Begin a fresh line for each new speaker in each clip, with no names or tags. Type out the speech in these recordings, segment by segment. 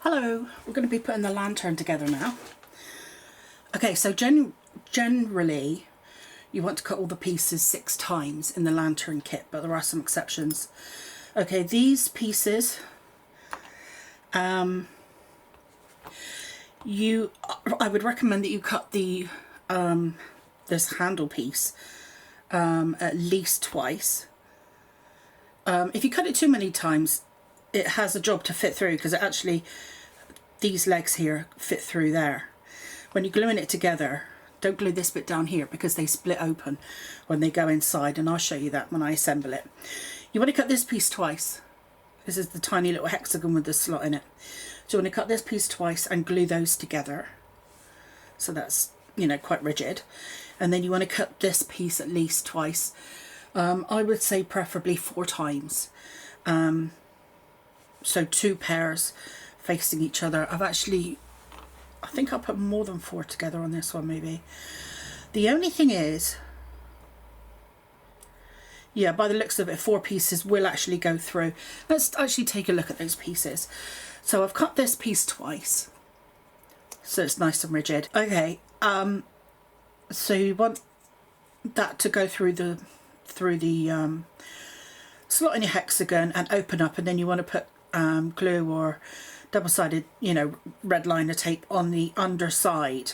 Hello, we're going to be putting the lantern together now. Okay, so generally you want to cut all the pieces 6 times in the lantern kit, but there are some exceptions. Okay, these pieces, I would recommend that you cut the this handle piece at least twice. If you cut it too many times, it has a job to fit through, because it actually, these legs here fit through there. When you're gluing it together, don't glue this bit down here because they split open when they go inside, and I'll show you that when I assemble it. You want to cut this piece twice. This is the tiny little hexagon with the slot in it. So you want to cut this piece twice and glue those together. So that's, you know, quite rigid. And then you want to cut this piece at least twice. I would say preferably 4 times. So 2 pairs facing each other. I think I'll put more than 4 together on this one maybe. The only thing is, yeah, by the looks of it, 4 pieces will actually go through. Let's actually take a look at those pieces. So I've cut this piece twice, so it's nice and rigid. Okay, so you want that to go through the slot in your hexagon and open up, and then you want to put glue or double-sided, you know, red liner tape on the underside,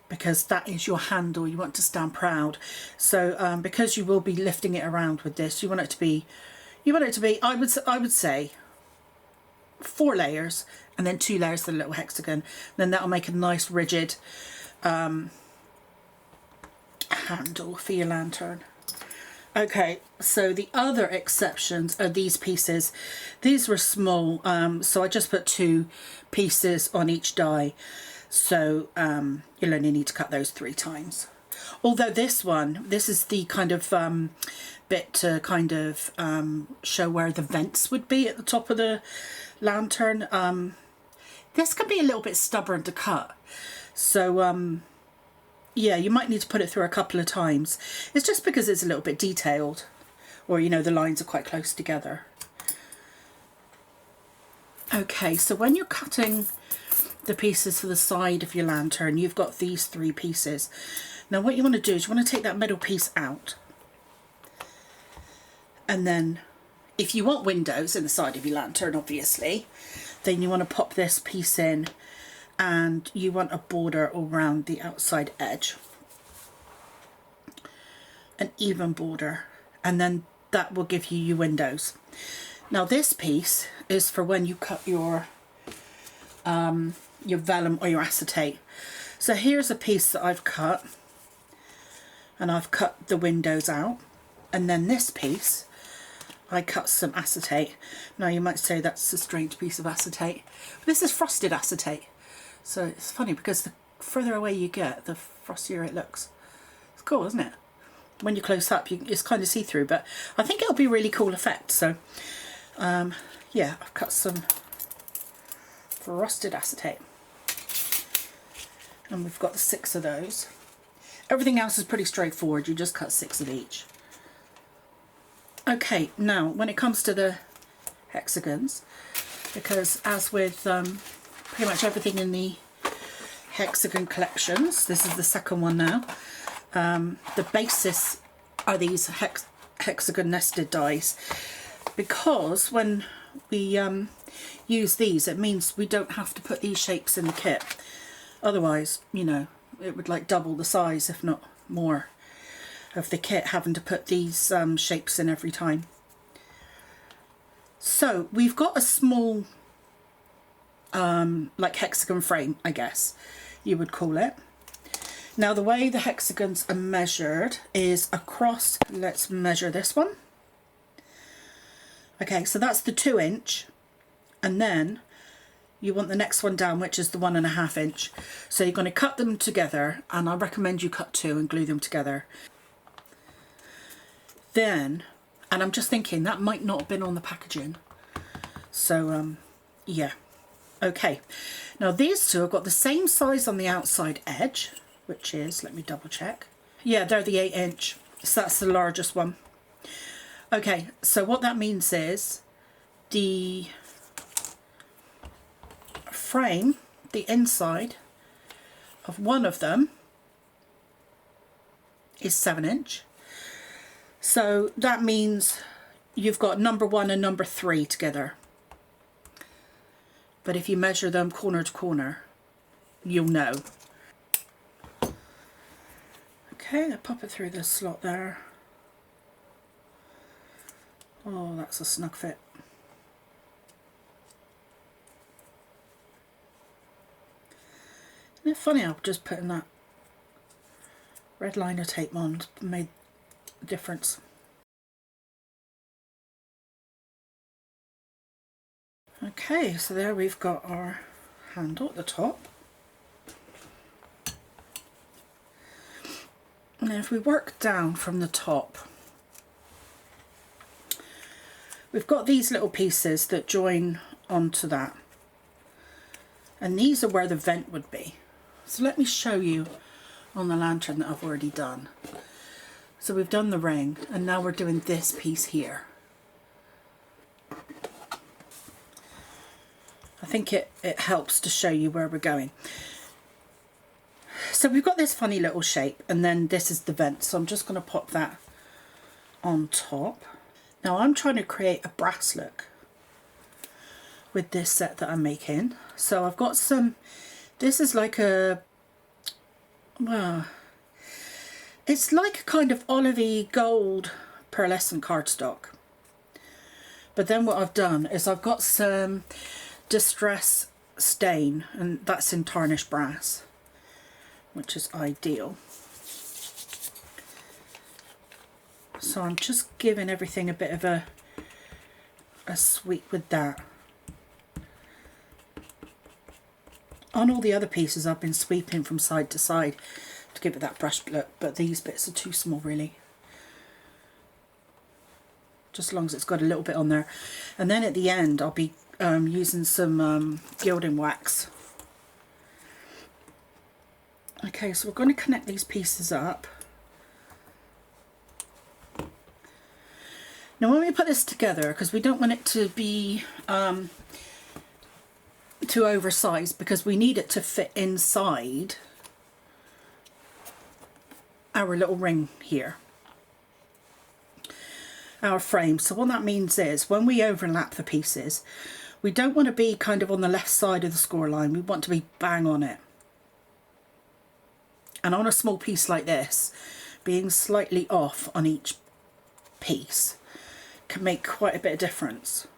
because that is your handle. You want to stand proud. So because you will be lifting it around with this, you want it to be I would say 4 layers, and then 2 layers of the little hexagon. Then that'll make a nice rigid handle for your lantern. Okay, so the other exceptions are these pieces. These were small, so I just put 2 pieces on each die. So you'll only need to cut those 3 times. Although this is the kind of bit to kind of show where the vents would be at the top of the lantern. This can be a little bit stubborn to cut. So yeah, you might need to put it through a couple of times. It's just because it's a little bit detailed, or, you know, the lines are quite close together. Okay, so when you're cutting the pieces for the side of your lantern, you've got these 3 pieces. Now what you want to do is you want to take that middle piece out, and then if you want windows in the side of your lantern, obviously, then you want to pop this piece in, and you want a border around the outside edge, an even border, and then that will give you your windows. Now this piece is for when you cut your vellum or your acetate. So here's a piece that I've cut, and I've cut the windows out, and then this piece I cut some acetate. Now you might say that's a strange piece of acetate. This is frosted acetate. So it's funny because the further away you get, the frostier it looks. It's cool, isn't it? When you're close up, it's kind of see-through, but I think it'll be a really cool effect. So yeah, I've cut some frosted acetate, and we've got the 6 of those. Everything else is pretty straightforward. You just cut 6 of each. Okay, now when it comes to the hexagons, because as with pretty much everything in the hexagon collections, this is the second one now, the basis are these hexagon nested dies, because when we use these, it means we don't have to put these shapes in the kit. Otherwise, you know, it would like double the size, if not more, of the kit, having to put these shapes in every time. So we've got a small like hexagon frame, I guess you would call it. Now the way the hexagons are measured is across. Let's measure this one. Okay, so that's the 2 inch, and then you want the next one down, which is the 1.5 inch. So you're going to cut them together, and I recommend you cut 2 and glue them together. Then, and I'm just thinking that might not have been on the packaging, so yeah. Okay, now these 2 have got the same size on the outside edge, which is, let me double check. Yeah, they're the 8 inch, so that's the largest one. Okay, so what that means is the frame, the inside of one of them is 7". So that means you've got number 1 and number 3 together. But if you measure them corner to corner, you'll know. Okay, I pop it through this slot there. Oh, that's a snug fit. Isn't it funny how just putting that red liner tape on made a difference? Okay, so there we've got our handle at the top. Now if we work down from the top, we've got these little pieces that join onto that, and these are where the vent would be. So let me show you on the lantern that I've already done. So we've done the ring, and now we're doing this piece here. I think it helps to show you where we're going. So we've got this funny little shape, and then this is the vent, so I'm just going to pop that on top. Now I'm trying to create a brass look with this set that I'm making. So I've got some, this is like a, well, it's like a kind of olivey gold pearlescent cardstock. But then what I've done is I've got some distress stain, and that's in tarnished brass, which is ideal. So I'm just giving everything a bit of a sweep with that. On all the other pieces I've been sweeping from side to side to give it that brushed look, but these bits are too small really. Just as long as it's got a little bit on there. And then at the end I'll be using some gilding wax. Okay, so we're going to connect these pieces up. Now when we put this together, because we don't want it to be too oversized, because we need it to fit inside our little ring here, our frame. So what that means is when we overlap the pieces, we don't want to be kind of on the left side of the score line, we want to be bang on it. And on a small piece like this, being slightly off on each piece can make quite a bit of difference.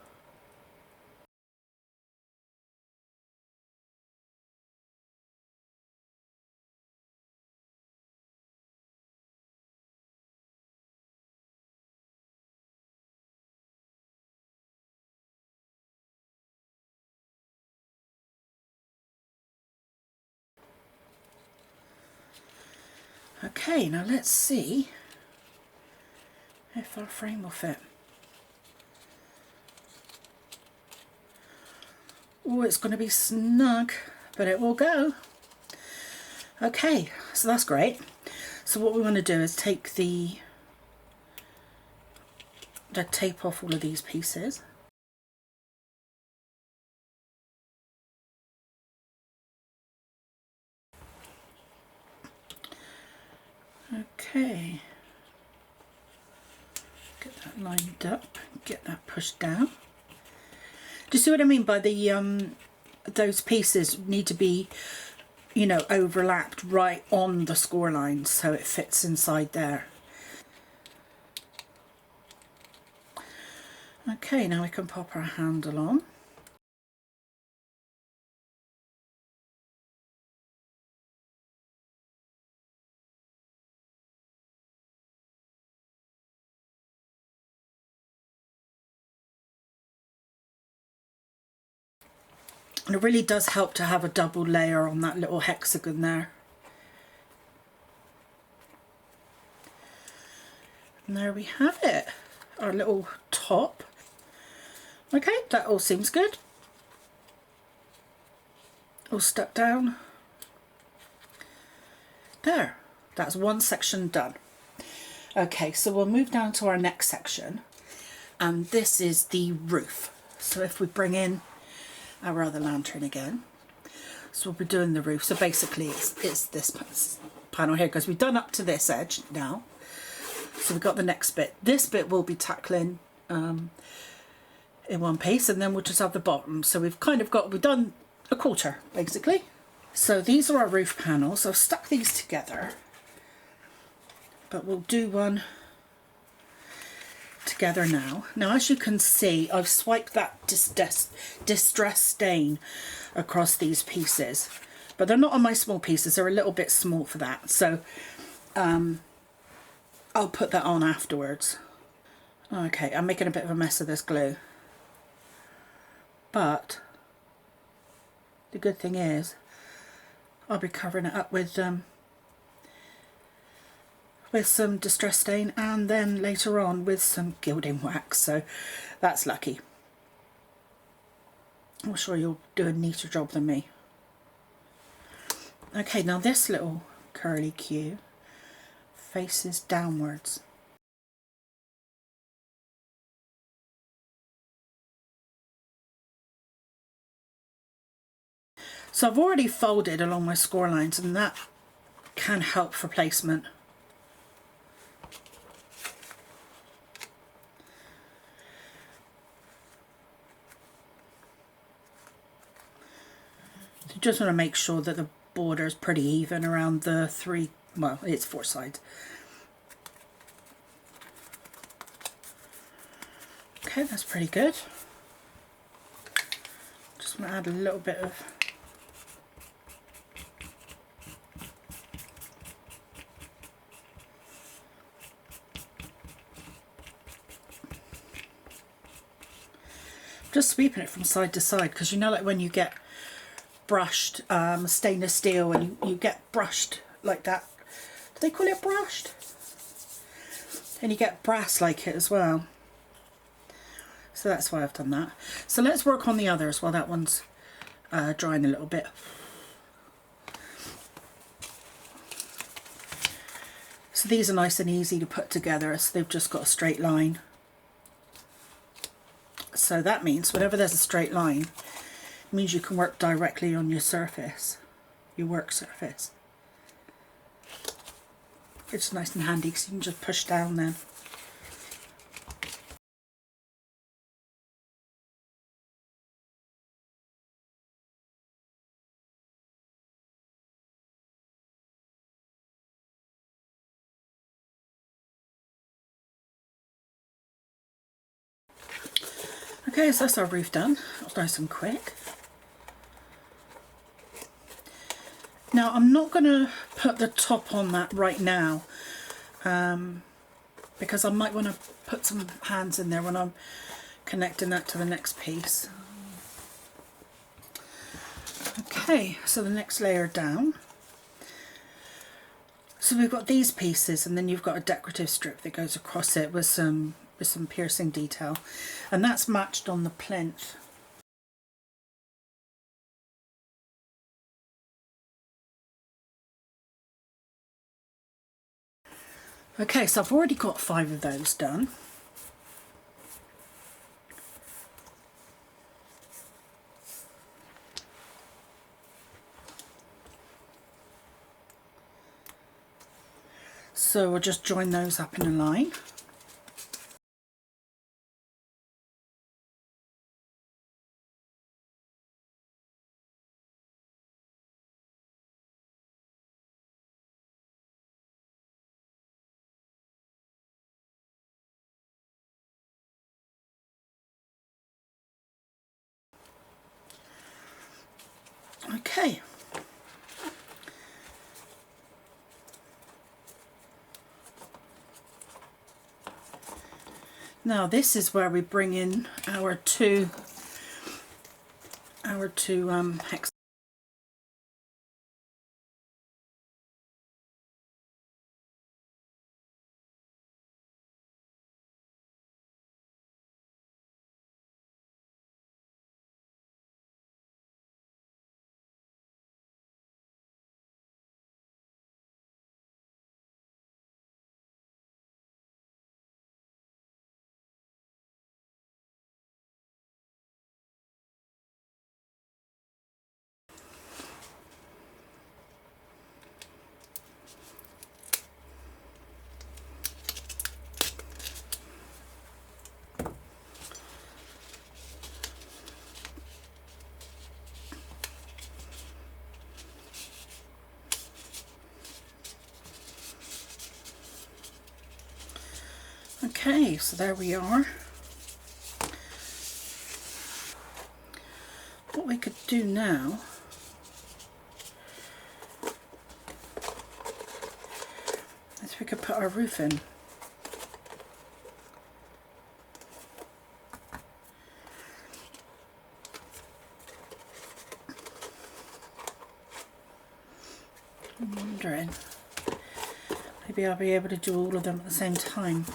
Okay, now let's see if our frame will fit. Oh, it's going to be snug, but it will go. Okay, so that's great. So what we want to do is take the tape off all of these pieces. Okay, get that lined up, get that pushed down. Do you see what I mean by the those pieces need to be, you know, overlapped right on the score line so it fits inside there. Okay, now we can pop our handle on. And it really does help to have a double layer on that little hexagon there. And there we have it, our little top. Okay, that all seems good. All stuck down. There, that's one section done. Okay, so we'll move down to our next section, and this is the roof. So if we bring in our other lantern again, So we'll be doing the roof. So basically it's this panel here, because we've done up to this edge now. So we've got the next bit. This bit we'll be tackling in one piece, and then we'll just have the bottom. So we've done a quarter basically. So these are our roof panels. I've stuck these together, but we'll do one together now. Now, as you can see, I've swiped that distress stain across these pieces, but they're not on my small pieces. They're a little bit small for that. So I'll put that on afterwards. Okay, I'm making a bit of a mess of this glue, but the good thing is I'll be covering it up with some distress stain, and then later on with some gilding wax, so that's lucky. I'm sure you'll do a neater job than me. Okay, now this little curly Q faces downwards. So I've already folded along my score lines, and that can help for placement. So you just want to make sure that the border is pretty even around the it's 4 sides. Okay, that's pretty good. Just want to add a little bit of just sweeping it from side to side, because you know, like when you get brushed stainless steel and you get brushed like that, do they call it brushed? And you get brass like it as well. So that's why I've done that. So let's work on the others while that one's drying a little bit. So these are nice and easy to put together, so they've just got a straight line. So that means whenever there's a straight line, it means you can work directly on your surface, your work surface. It's nice and handy because you can just push down then. Okay, so that's our roof done. That was nice and quick. Now I'm not going to put the top on that right now, because I might want to put some hands in there when I'm connecting that to the next piece. Okay, so the next layer down. So we've got these pieces, and then you've got a decorative strip that goes across it with some piercing detail, and that's matched on the plinth. Okay, so I've already got 5 of those done. So we'll just join those up in a line. Okay. Now this is where we bring in our two hex. Okay, so there we are. What we could do now is we could put our roof in. I'm wondering, maybe I'll be able to do all of them at the same time.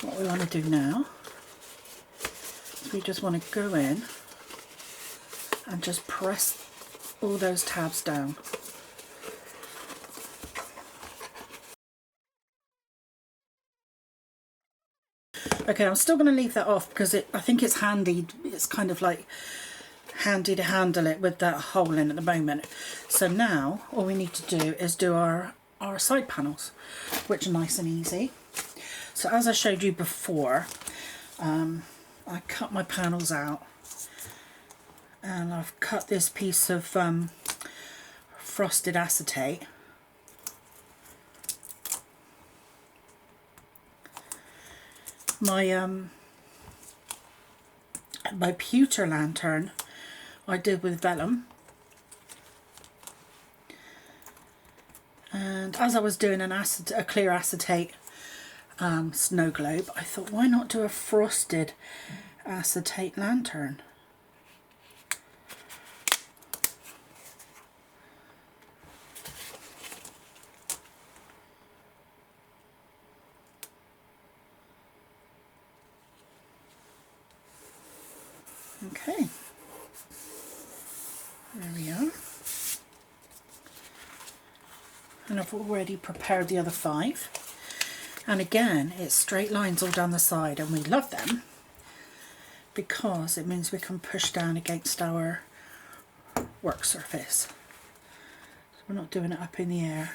What we want to do now is we just want to go in and just press all those tabs down. Okay, I'm still going to leave that off because I think it's handy. It's kind of like handy to handle it with that hole in at the moment. So now all we need to do is do our side panels, which are nice and easy. So as I showed you before, I cut my panels out and I've cut this piece of frosted acetate. My pewter lantern I did with vellum, and as I was doing a clear acetate snow globe, I thought, why not do a frosted acetate lantern? Okay, there we are. And I've already prepared the other 5. And again, it's straight lines all down the side, and we love them because it means we can push down against our work surface. So we're not doing it up in the air.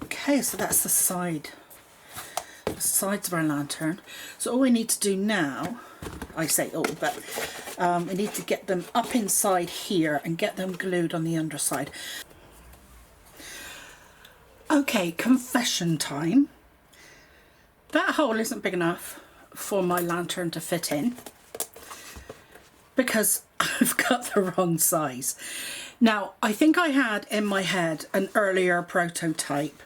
Okay, so that's the sides of our lantern. So all we need to do now, I say all, but we need to get them up inside here and get them glued on the underside. Okay, confession time. That hole isn't big enough for my lantern to fit in because I've got the wrong size. Now, I think I had in my head an earlier prototype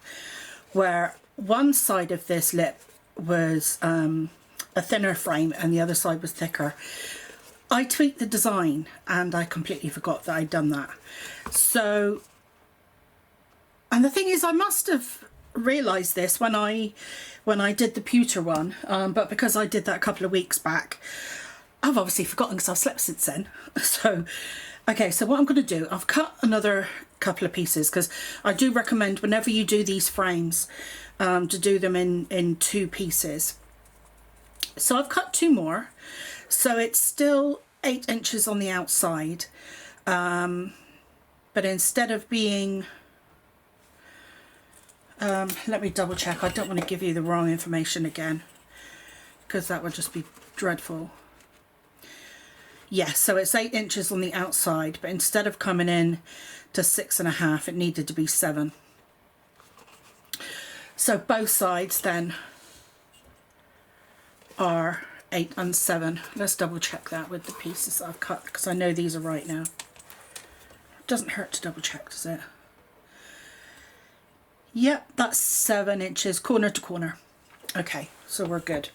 where one side of this lip was a thinner frame and the other side was thicker. I tweaked the design and I completely forgot that I'd done that. So, and the thing is, I must have realised this when I did the pewter one, but because I did that a couple of weeks back, I've obviously forgotten because I've slept since then. So, okay, so what I'm going to do, I've cut another couple of pieces because I do recommend whenever you do these frames to do them in 2 pieces. So I've cut 2 more, so it's still 8 inches on the outside, but instead of being, let me double check, I don't want to give you the wrong information again because that would just be dreadful. Yes, so it's 8 inches on the outside, but instead of coming in to 6.5, it needed to be 7. So both sides then are 8 and 7. Let's double check that with the pieces that I've cut because I know these are right now. It doesn't hurt to double check, does it? Yep, that's 7 inches corner to corner. Okay, so we're good.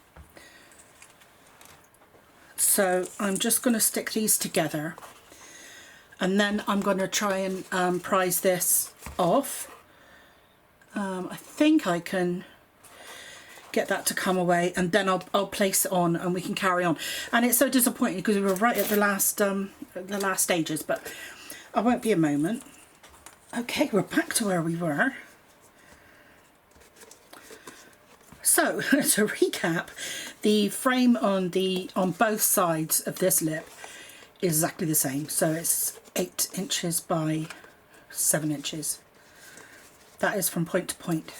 So I'm just going to stick these together and then I'm going to try and prise this off. I think I can get that to come away and then I'll place it on and we can carry on. And it's so disappointing because we were right at the last stages, but I won't be a moment. Okay, we're back to where we were. So, to recap, the frame on both sides of this lip is exactly the same. So it's 8 inches by 7 inches. That is from point to point.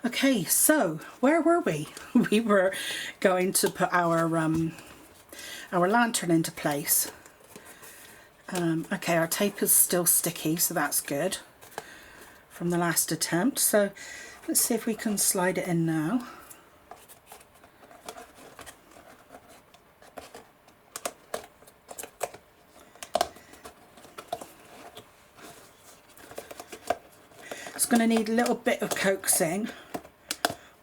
Okay, so where were we? We were going to put our lantern into place. Okay, our tape is still sticky, so that's good from the last attempt. So let's see if we can slide it in now. It's going to need a little bit of coaxing,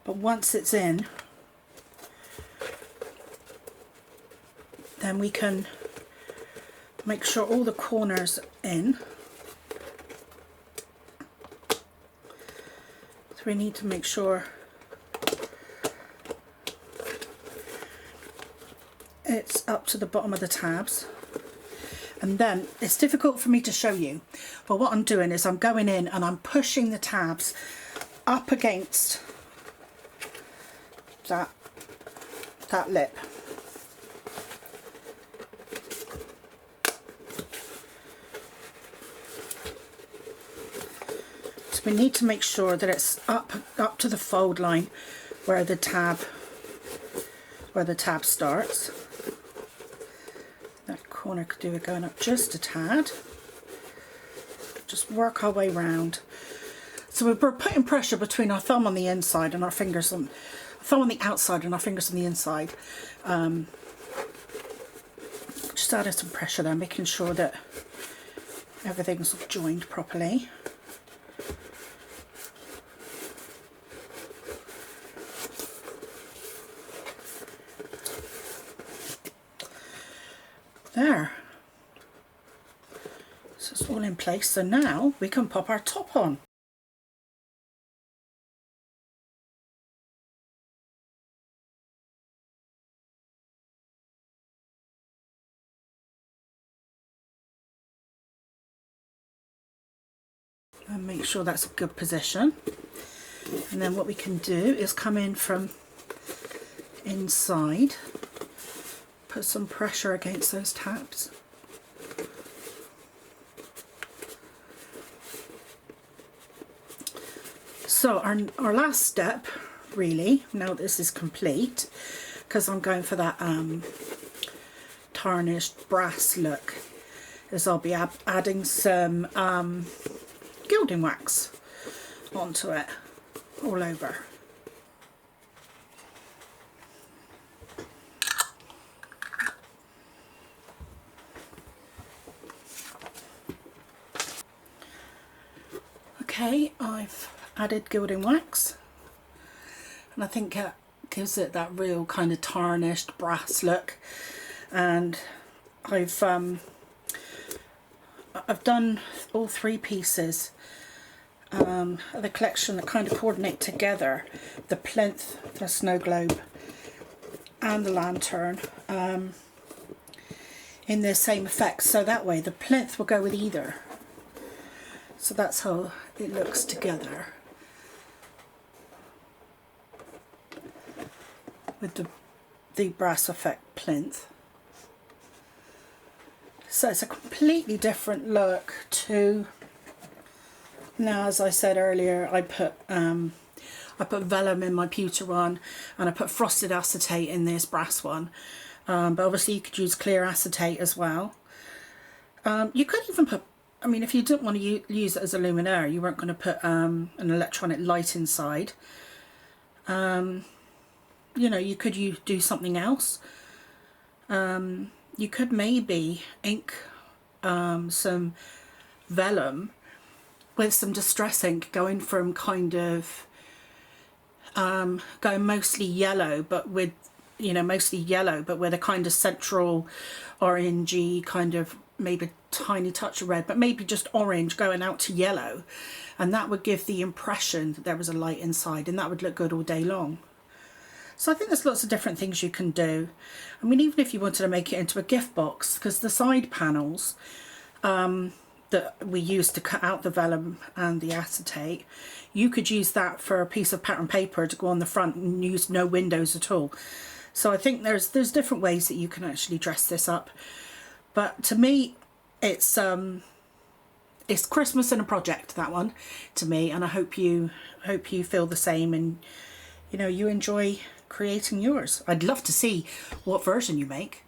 but once it's in, then we can make sure all the corners are in. So we need to make sure it's up to the bottom of the tabs. And then it's difficult for me to show you, but what I'm doing is I'm going in and I'm pushing the tabs up against that lip. So we need to make sure that it's up to the fold line where the tab starts. That corner could do it going up just a tad. Just work our way round. So we're putting pressure between our thumb on the inside and our fingers on thumb on the outside and our fingers on the inside. Just adding some pressure there, making sure that everything's joined properly. There. So it's all in place. So now we can pop our top on. And make sure that's a good position. And then what we can do is come in from inside, put some pressure against those tabs. So our last step, really, now this is complete, because I'm going for that tarnished brass look, is I'll be adding some gilding wax onto it all over. Okay, I've added gilding wax, and I think it gives it that real kind of tarnished brass look. And I've done all 3 pieces of the collection that kind of coordinate together: the plinth, the snow globe, and the lantern in the same effect. So that way the plinth will go with either. So that's how it looks together with the brass effect plinth. So it's a completely different look to, now as I said earlier, I put vellum in my pewter one, and I put frosted acetate in this brass one, but obviously you could use clear acetate as well. You could even put, I mean, if you didn't want to use it as a luminaire, you weren't going to put an electronic light inside, you know, you could do something else. You could maybe ink some vellum with some distress ink, going from kind of going mostly yellow, but with, you know, mostly yellow, but with a kind of central orangey kind of, maybe a tiny touch of red, but maybe just orange going out to yellow, and that would give the impression that there was a light inside, and that would look good all day long. So I think there's lots of different things you can do. I mean, even if you wanted to make it into a gift box, because the side panels that we used to cut out the vellum and the acetate, you could use that for a piece of pattern paper to go on the front and use no windows at all. So I think there's different ways that you can actually dress this up. But to me, it's Christmas and a project, that one, to me, and I hope you feel the same, and you know, you enjoy creating yours. I'd love to see what version you make.